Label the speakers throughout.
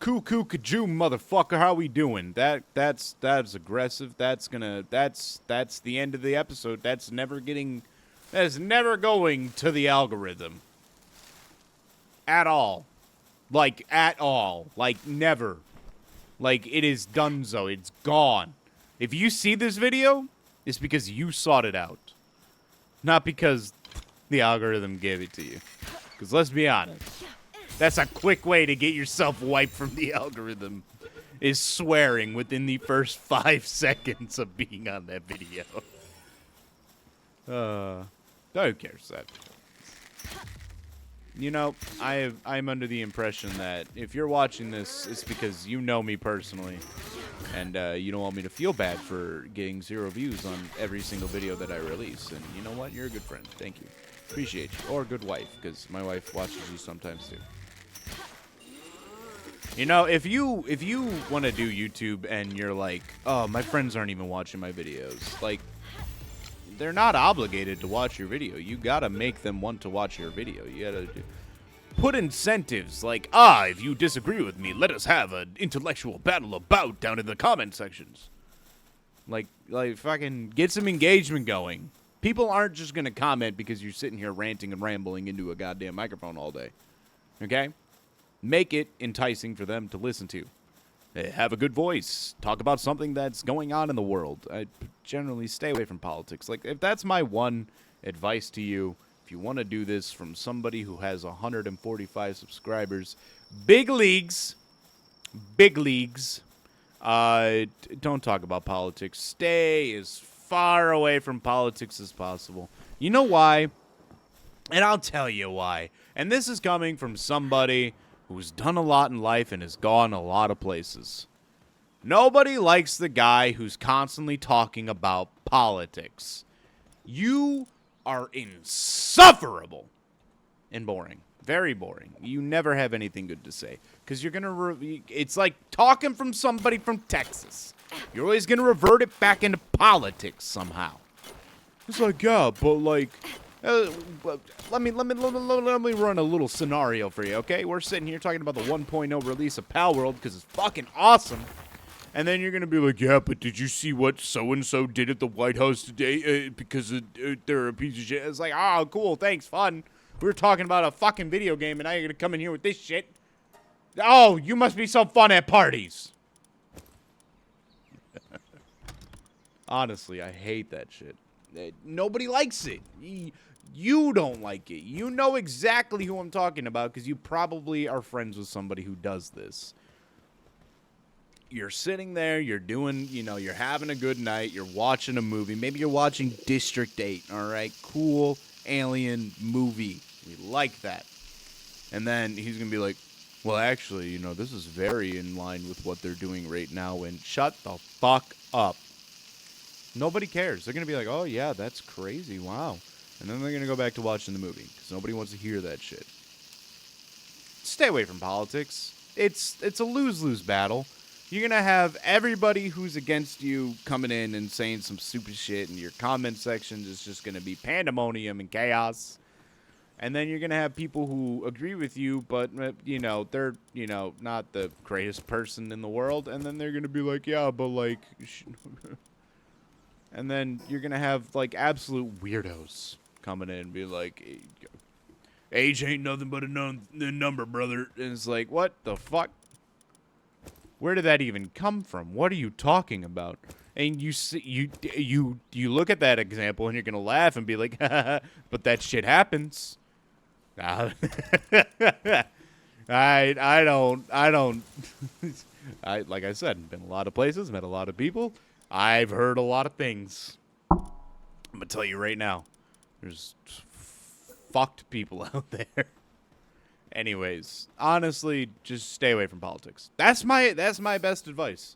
Speaker 1: Cuckoo Kajoo, motherfucker, how we doing? That's aggressive. That's the end of the episode. That's never going to the algorithm. At all. Like, at all. Like, never. Like, it is donezo. It's gone. If you see this video, it's because you sought it out. Not because the algorithm gave it to you. Because let's be honest. That's a quick way to get yourself wiped from the algorithm, is swearing within the first 5 seconds of being on that video. Who cares that? You know, I'm under the impression that if you're watching this, it's because you know me personally, and you don't want me to feel bad for getting 0 views on every single video that I release. And you know what? You're a good friend. Thank you. Appreciate you. Or a good wife, because my wife watches you sometimes too. You know, if you want to do YouTube and you're like, oh, my friends aren't even watching my videos, like, they're not obligated to watch your video. You gotta make them want to watch your video. You gotta put incentives like, if you disagree with me, let us have an intellectual battle about down in the comment sections. Like fucking get some engagement going. People aren't just gonna comment because you're sitting here ranting and rambling into a goddamn microphone all day. Okay? Make it enticing for them to listen to. Have a good voice. Talk about something that's going on in the world. I generally stay away from politics. Like, if that's my one advice to you, if you want to do this from somebody who has 145 subscribers, big leagues, don't talk about politics. Stay as far away from politics as possible. You know why? And I'll tell you why. And this is coming from somebody who's done a lot in life and has gone a lot of places. Nobody likes the guy who's constantly talking about politics. You are insufferable and boring. Very boring. You never have anything good to say. Because you're going to... it's like talking from somebody from Texas. You're always going to revert it back into politics somehow. It's like, yeah, but like... let me run a little scenario for you, okay? We're sitting here talking about the 1.0 release of Palworld because it's fucking awesome. And then you're going to be like, yeah, but did you see what so-and-so did at the White House today? Because they're a piece of shit. It's like, oh, cool, thanks, fun. We were talking about a fucking video game, and now you're going to come in here with this shit. Oh, you must be so fun at parties. Honestly, I hate that shit. Nobody likes it. You don't like it. You know exactly who I'm talking about because you probably are friends with somebody who does this. You're sitting there, you're doing, you're having a good night, you're watching a movie. Maybe you're watching District 8, all right? Cool alien movie. We like that. And then he's going to be like, well, actually, this is very in line with what they're doing right now, and shut the fuck up. Nobody cares. They're going to be like, oh, yeah, that's crazy. Wow. And then they're going to go back to watching the movie because nobody wants to hear that shit. Stay away from politics. It's a lose-lose battle. You're going to have everybody who's against you coming in and saying some stupid shit, and your comment section is just going to be pandemonium and chaos. And then you're going to have people who agree with you, but, they're, not the greatest person in the world. And then they're going to be like, yeah, but, like... And then you're going to have, like, absolute weirdos coming in and be like, age ain't nothing but a number, brother. And it's like, what the fuck? Where did that even come from? What are you talking about? And you look at that example and you're going to laugh and be like, but that shit happens. I don't. Like I said, been a lot of places, met a lot of people. I've heard a lot of things. I'm going to tell you right now. There's fucked people out there. Anyways, honestly, just stay away from politics. That's my best advice.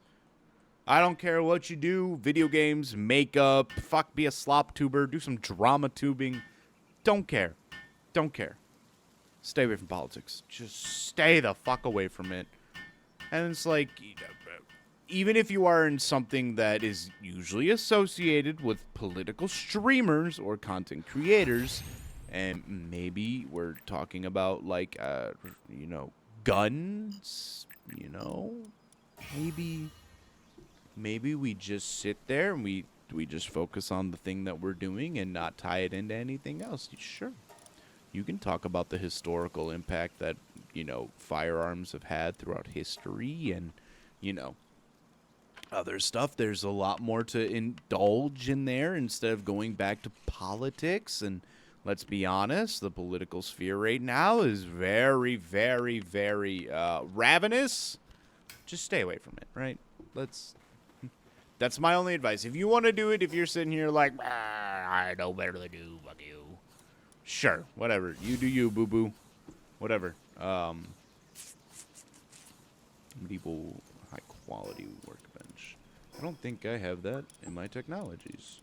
Speaker 1: I don't care what you do. Video games, makeup, be a slop tuber, do some drama tubing. Don't care. Don't care. Stay away from politics. Just stay the fuck away from it. And it's like... even if you are in something that is usually associated with political streamers or content creators, and maybe we're talking about, like, guns, you know? Maybe we just sit there and we just focus on the thing that we're doing and not tie it into anything else. Sure. You can talk about the historical impact that, you know, firearms have had throughout history and, you know, other stuff. There's a lot more to indulge in there instead of going back to politics. And let's be honest, the political sphere right now is very, very, very ravenous. Just stay away from it, right? That's my only advice. If you want to do it, if you're sitting here like, I know better than you, fuck you. Sure, whatever. You do you, boo-boo. Whatever. Medieval high-quality workbench. I don't think I have that in my technologies.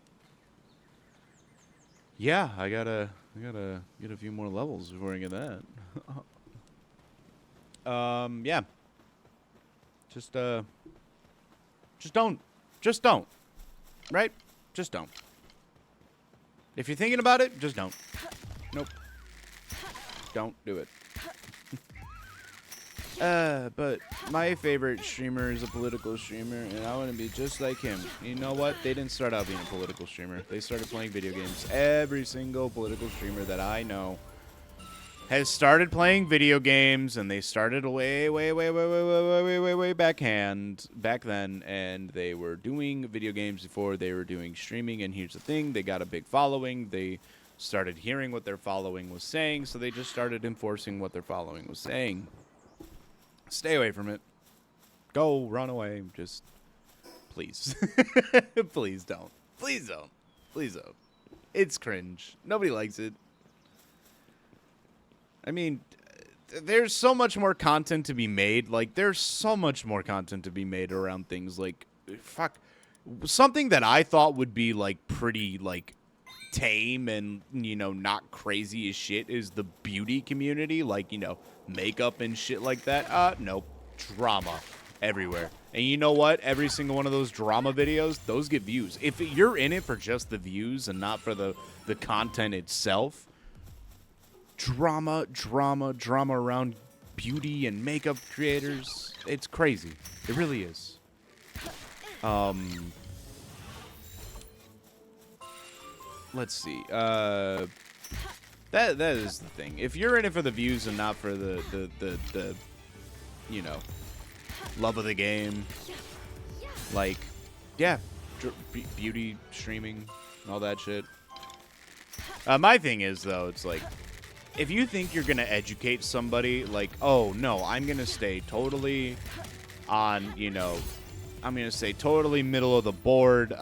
Speaker 1: Yeah, I gotta get a few more levels before I get that. Yeah. Just don't. Just don't. Right? Just don't. If you're thinking about it, just don't. Nope. Don't do it. But my favorite streamer is a political streamer, and I want to be just like him. You know what? They didn't start out being a political streamer. They started playing video games. Every single political streamer that I know has started playing video games, and they started way back then, and they were doing video games before they were doing streaming. And here's the thing: they got a big following. They started hearing what their following was saying, so they just started enforcing what their following was saying. Stay away from it. Go, run away. Just, please. Please don't. Please don't. Please don't. It's cringe. Nobody likes it. I mean, there's so much more content to be made. Like, there's so much more content to be made around things like, fuck. Something that I thought would be, like, pretty, like, tame and, you know, not crazy as shit is the beauty community. Like, you know, makeup and shit like that. Nope. Drama everywhere. And you know what? Every single one of those drama videos, those get views. If you're in it for just the views and not for the content itself, drama around beauty and makeup creators, it's crazy. It really is. Let's see. That is the thing. If you're in it for the views and not for the you know, love of the game, like, yeah, beauty streaming, all that shit. My thing is, though, it's like, if you think you're gonna educate somebody, like, oh no, I'm gonna stay totally on, you know, I'm gonna stay totally middle of the board.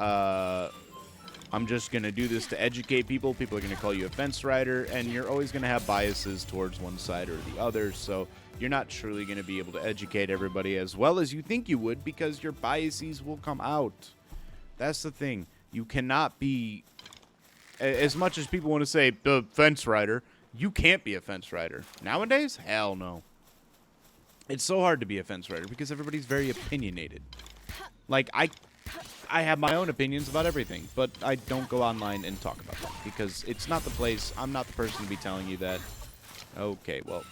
Speaker 1: I'm just going to do this to educate people. People are going to call you a fence rider, and you're always going to have biases towards one side or the other, so you're not truly going to be able to educate everybody as well as you think you would because your biases will come out. That's the thing. You cannot be, as much as people want to say, the fence rider, you can't be a fence rider. Nowadays, hell no. It's so hard to be a fence rider because everybody's very opinionated. Like, I have my own opinions about everything, but I don't go online and talk about them because it's not the place. I'm not the person to be telling you that. Okay, well.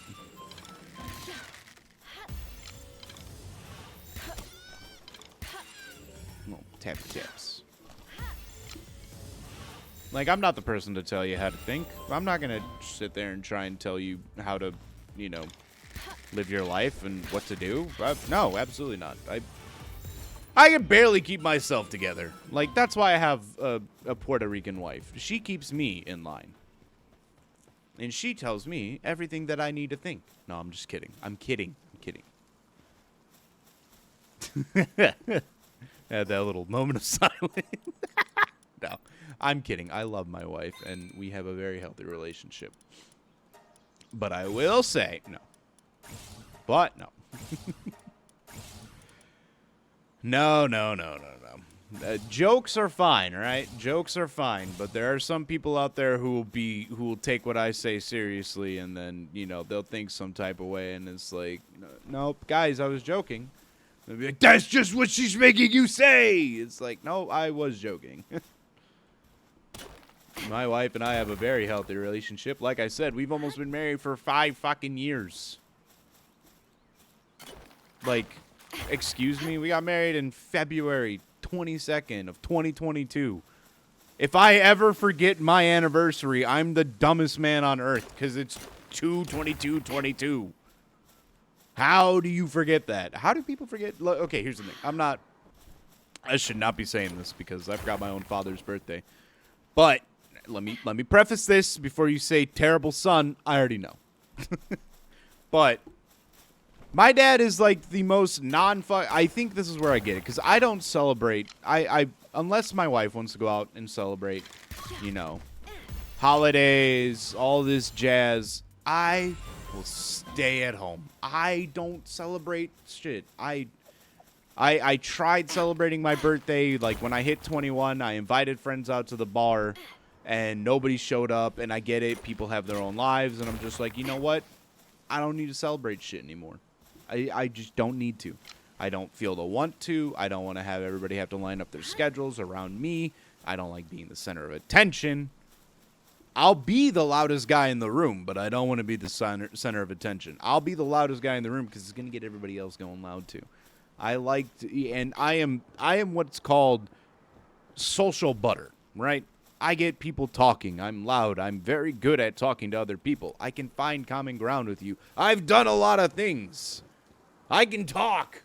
Speaker 1: Well, taps. Like, I'm not the person to tell you how to think. I'm not going to sit there and try and tell you how to, you know, live your life and what to do. No, absolutely not. I can barely keep myself together. Like, that's why I have a Puerto Rican wife. She keeps me in line. And she tells me everything that I need to think. No, I'm just kidding. I'm kidding. Had that little moment of silence. No, I'm kidding. I love my wife, and we have a very healthy relationship. But I will say, no. But, no. No. Jokes are fine, right? Jokes are fine, but there are some people out there who will take what I say seriously, and then, you know, they'll think some type of way, and it's like, nope, guys, I was joking. They'll be like, that's just what she's making you say. It's like, no, I was joking. My wife and I have a very healthy relationship. Like I said, we've almost been married for 5 fucking years. Like, excuse me? We got married in February 22nd of 2022. If I ever forget my anniversary, I'm the dumbest man on earth because it's 2/22/22. How do you forget that? How do people forget? Okay, here's the thing. I should not be saying this because I forgot my own father's birthday. But let me preface this before you say terrible son. I already know. But my dad is like the most I think this is where I get it because I don't celebrate. I unless my wife wants to go out and celebrate, holidays, all this jazz. I will stay at home. I don't celebrate shit. I tried celebrating my birthday. Like when I hit 21, I invited friends out to the bar, and nobody showed up. And I get it. People have their own lives, and I'm just like, you know what? I don't need to celebrate shit anymore. I just don't need to. I don't feel the want to. I don't want to have everybody have to line up their schedules around me. I don't like being the center of attention. I'll be the loudest guy in the room, but I don't want to be the center of attention. I'll be the loudest guy in the room because it's going to get everybody else going loud too. I am what's called social butter, right? I get people talking. I'm loud. I'm very good at talking to other people. I can find common ground with you. I've done a lot of things. I can talk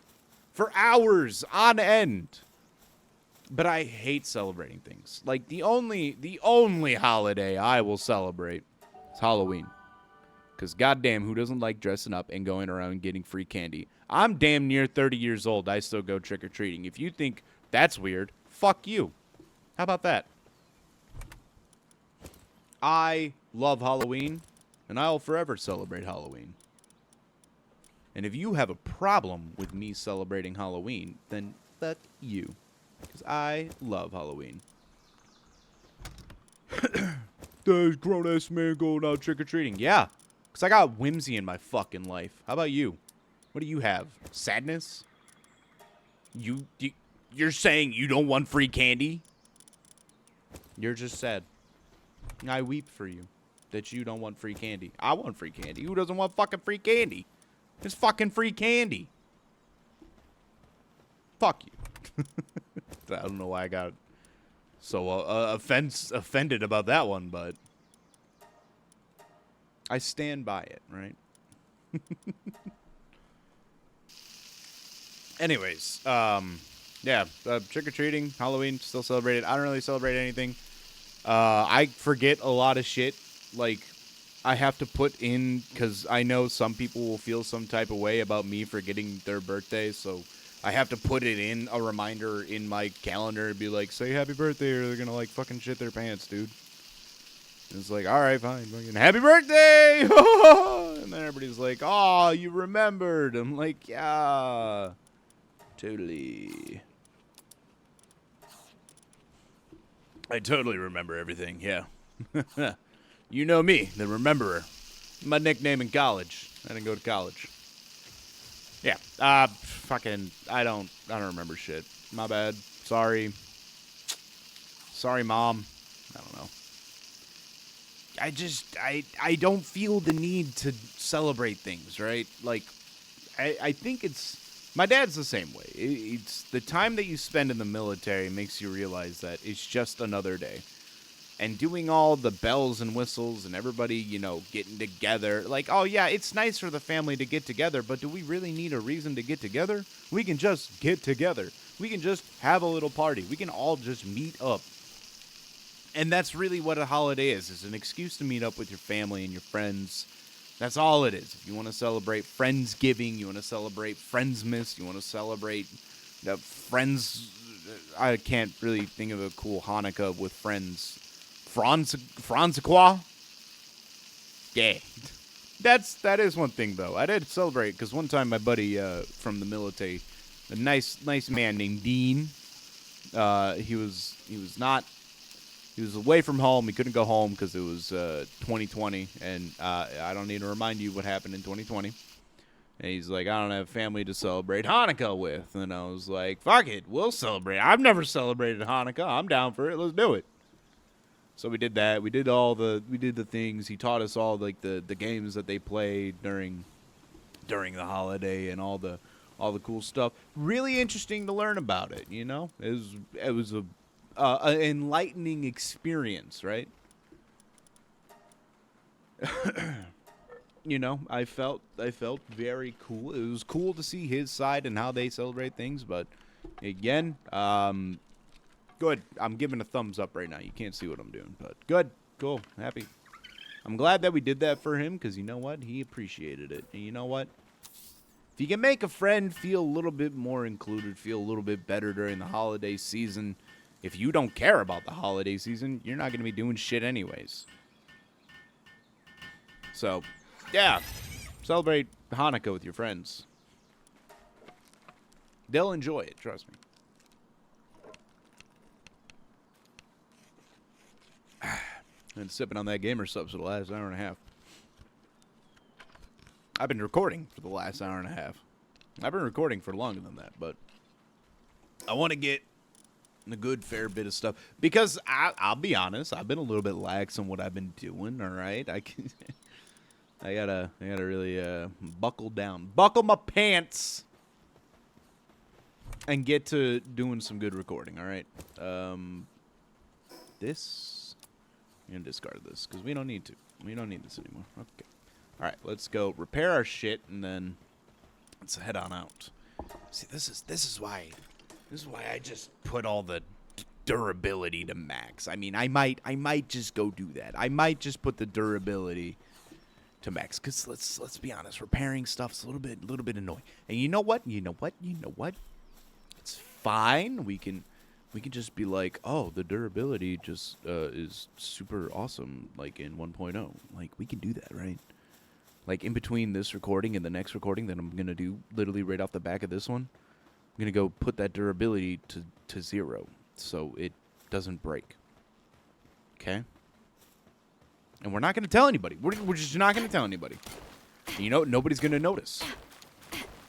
Speaker 1: for hours on end. But I hate celebrating things. Like the only holiday I will celebrate is Halloween. Because goddamn, who doesn't like dressing up and going around getting free candy? I'm damn near 30 years old. I still go trick-or-treating. If you think that's weird, fuck you. How about that? I love Halloween, and I'll forever celebrate Halloween. And if you have a problem with me celebrating Halloween, then fuck you. Because I love Halloween. There's grown-ass man going out trick-or-treating. Yeah, because I got whimsy in my fucking life. How about you? What do you have? Sadness? You're saying you don't want free candy? You're just sad. I weep for you that you don't want free candy. I want free candy. Who doesn't want fucking free candy? It's fucking free candy. Fuck you. I don't know why I got so offended about that one, but I stand by it, right? Anyways, yeah, trick-or-treating, Halloween, still celebrated. I don't really celebrate anything. I forget a lot of shit. Like, I have to put in, because I know some people will feel some type of way about me forgetting their birthday, so I have to put it in a reminder in my calendar and be like, say happy birthday, or they're gonna, like, fucking shit their pants, dude. And it's like, alright, fine, fucking happy birthday! And then everybody's like, oh, you remembered. I'm like, yeah, totally. I totally remember everything, yeah. You know me, the rememberer. My nickname in college. I didn't go to college. Yeah, fucking, I don't remember shit. My bad. Sorry. Sorry, Mom. I don't know. I don't feel the need to celebrate things, right? Like, I think my dad's the same way. It's the time that you spend in the military makes you realize that it's just another day. And doing all the bells and whistles and everybody, getting together. Like, oh, yeah, it's nice for the family to get together, but do we really need a reason to get together? We can just get together. We can just have a little party. We can all just meet up. And that's really what a holiday is. It's an excuse to meet up with your family and your friends. That's all it is. If you want to celebrate Friendsgiving, you want to celebrate Friendsmas, you want to celebrate the Friends... I can't really think of a cool Hanukkah with friends. Francois? Yeah. That is one thing, though. I did celebrate, because one time my buddy from the military, a nice man named Dean, he was away from home. He couldn't go home because it was 2020, and I don't need to remind you what happened in 2020. And he's like, I don't have family to celebrate Hanukkah with. And I was like, fuck it, we'll celebrate. I've never celebrated Hanukkah. I'm down for it. Let's do it. So we did that. We did the things. He taught us all like the games that they played during the holiday and all the all the cool stuff. Really interesting to learn about it, you know? It was a an enlightening experience, right? You know, I felt very cool. It was cool to see his side and how they celebrate things, but again, good. I'm giving a thumbs up right now. You can't see what I'm doing, but good, cool, happy. I'm glad that we did that for him because you know what? He appreciated it. And you know what? If you can make a friend feel a little bit more included, feel a little bit better during the holiday season, if you don't care about the holiday season, you're not going to be doing shit anyways. So, yeah, celebrate Hanukkah with your friends. They'll enjoy it, trust me. Been sipping on that gamer sub for the last hour and a half. I've been recording for the last hour and a half. I've been recording for longer than that, but I want to get a good fair bit of stuff because I'll be honest, I've been a little bit lax on what I've been doing. All right, I gotta really buckle down, buckle my pants, and get to doing some good recording. All right, this I'm gonna discard this because we don't need to. We don't need this anymore. Okay. All right, let's go repair our shit and then let's head on out. See, this is why I just put all the durability to max. I mean, I might just go do that. I might just put the durability to max cuz let's be honest, repairing stuff's a little bit annoying. And you know what? It's fine. We can just be like, "Oh, the durability just is super awesome like in 1.0." Like we can do that, right? Like, in between this recording and the next recording that I'm going to do, literally right off the back of this one, I'm going to go put that durability to 0 so it doesn't break. Okay? And we're not going to tell anybody. We're just not going to tell anybody. And you know, nobody's going to notice.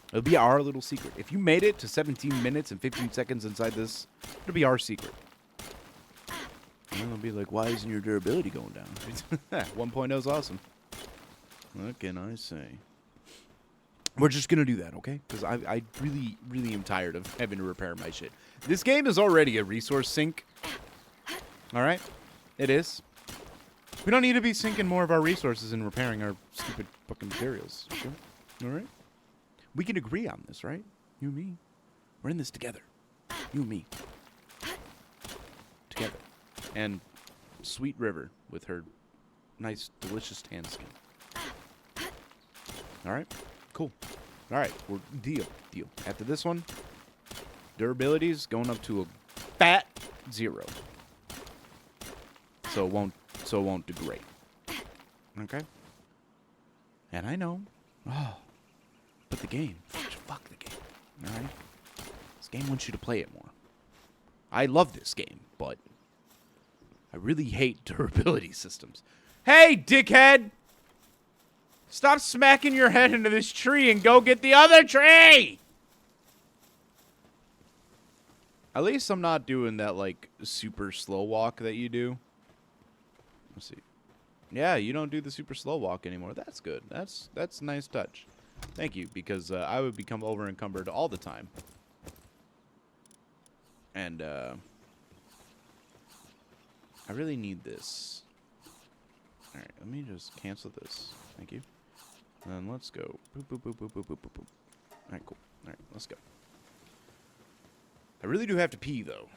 Speaker 1: It'll be our little secret. If you made it to 17 minutes and 15 seconds inside this, it'll be our secret. And then they'll be like, why isn't your durability going down? 1.0 is awesome. What can I say? We're just going to do that, okay? Because I really, really am tired of having to repair my shit. This game is already a resource sink. All right? It is. We don't need to be sinking more of our resources in repairing our stupid fucking materials. Okay? All right? We can agree on this, right? You and me. We're in this together. You and me. Together. And Sweet River with her nice, delicious tan skin. All right, cool. All right, we're deal. After this one, durability is going up to a fat 0, so it won't degrade. Okay. And I know, but the game, fuck the game. All right, this game wants you to play it more. I love this game, but I really hate durability systems. Hey, dickhead! Stop smacking your head into this tree and go get the other tree! At least I'm not doing that, like, super slow walk that you do. Let's see. Yeah, you don't do the super slow walk anymore. That's good. That's a nice touch. Thank you, because I would become over-encumbered all the time. And, I really need this. Alright, let me just cancel this. Thank you. And then let's go. Boop, boop, boop, boop, boop, boop, boop, boop. Alright, cool. Alright, let's go. I really do have to pee, though.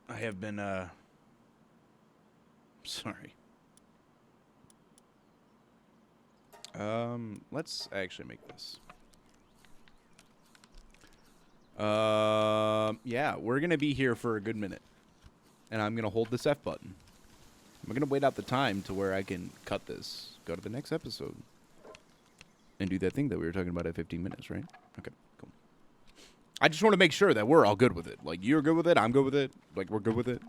Speaker 1: I have been, sorry. Let's actually make this. Yeah, we're gonna be here for a good minute. And I'm gonna hold this F button. I'm gonna wait out the time to where I can cut this, go to the next episode, and do that thing that we were talking about at 15 minutes, right? Okay, cool. I just want to make sure that we're all good with it. Like, you're good with it, I'm good with it, like, we're good with it.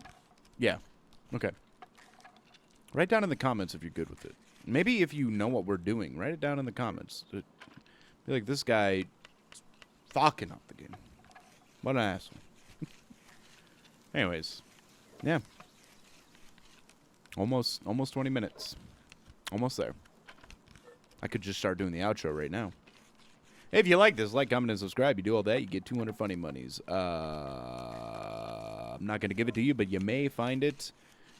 Speaker 1: Yeah, okay. Write down in the comments if you're good with it. Maybe if you know what we're doing, write it down in the comments. Be like, this guy fucking up the game. What an asshole. Anyways, yeah. Almost 20 minutes. Almost there. I could just start doing the outro right now. Hey, if you like this, like, comment, and subscribe. You do all that, you get 200 funny monies. I'm not gonna give it to you, but you may find it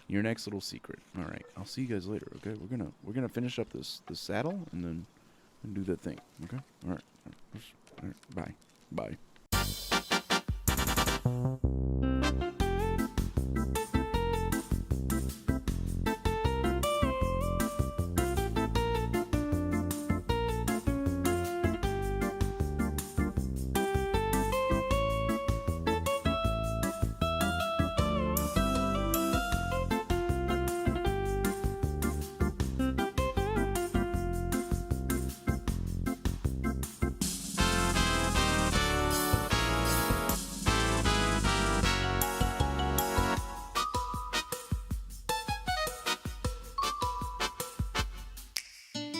Speaker 1: in your next little secret. All right, I'll see you guys later. Okay, we're gonna finish up this saddle and then do that thing. Okay, all right, bye, bye.